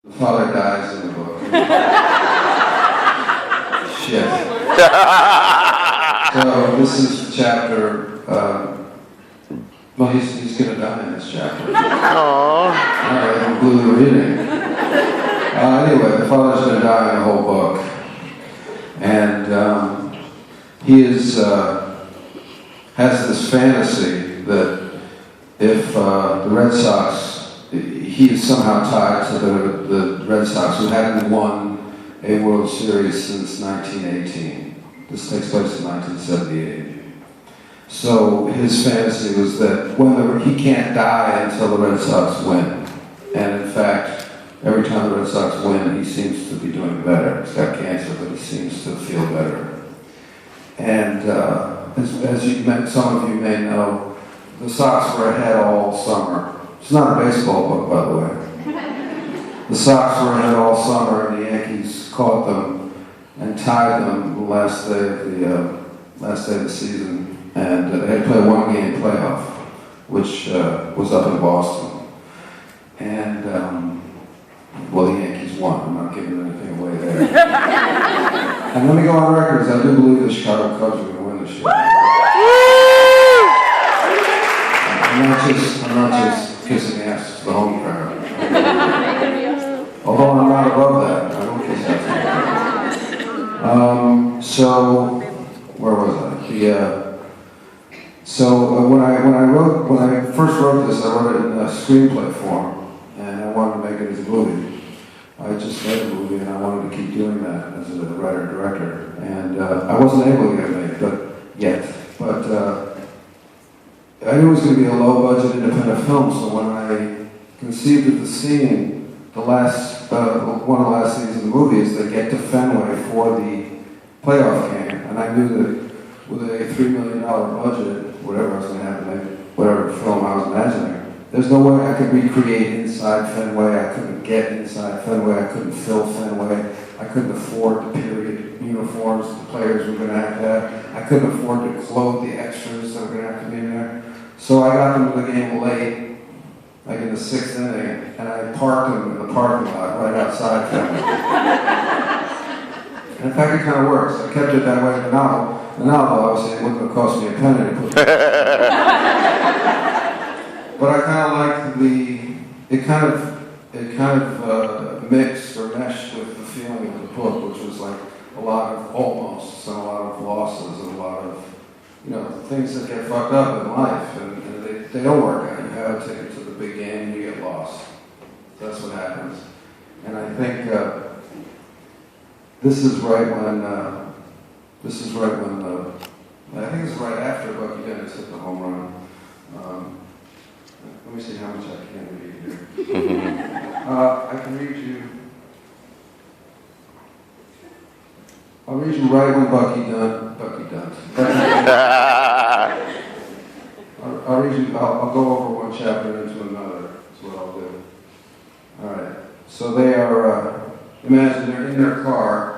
The father dies in the book. Shit. So this is the chapter, well, he's going to die in this chapter. Aww. Alright, I'm glue reading. Anyway, the father's going to die in the whole book. And he has this fantasy that if the Red Sox, he is somehow tied to the Red Sox, who hadn't won a World Series since 1918. This takes place in 1978. So his fantasy was that he can't die until the Red Sox win. And in fact, every time the Red Sox win, he seems to be doing better. He's got cancer, but he seems to feel better. And as some of you may know, the Sox were ahead all summer. It's not a baseball book, by the way. The Sox were ahead all summer, and the Yankees caught them and tied them the last day of the season. And they had to play a one-game playoff, which was up in Boston. And well, the Yankees won. I'm not giving anything away there. And let me go on record, as I do believe the Chicago Cubs are going to win this year. I'm not just kissing ass to the home crowd. Although I'm not above that. I don't kiss ass. So, where was I? When I first wrote this, I wrote it in a screenplay form, and I wanted to make it as a movie. I just made a movie, and I wanted to keep doing that as a writer-director. And I wasn't able to get it made, yet. But I knew it was going to be a low-budget independent film, so when I conceived of the scene, one of the last scenes in the movie is they get to Fenway for the playoff game, and I knew that with a $3 million budget, whatever I was going to have to make, whatever film I was imagining, there's no way I could recreate inside Fenway. I couldn't get inside Fenway. I couldn't fill Fenway. I couldn't afford the period uniforms the players were going to have. I couldn't afford to clothe the extras that were going to have to be there. So I got them to the game late, like in the 6th inning, and I parked them in the parking lot right outside Fenway. And in fact, it kind of works. I kept it that way in the novel. The novel, obviously, it wouldn't have cost me a penny to put it. But I kind of liked it kind of mixed or meshed with the feeling of the book, which was like a lot of almosts and a lot of losses and a lot of, things that get fucked up in life, and they don't work out. You have a ticket to the big game and you get lost. That's what happens. And I think this is right when I think it's right after Bucky Dent hit the home run. Let me see how much I can read here. I can read you. I'll read you right when Bucky Dent. I'll read you. I'll go over one chapter into another. That's what I'll do. All right. So they are. Imagine they're in their car.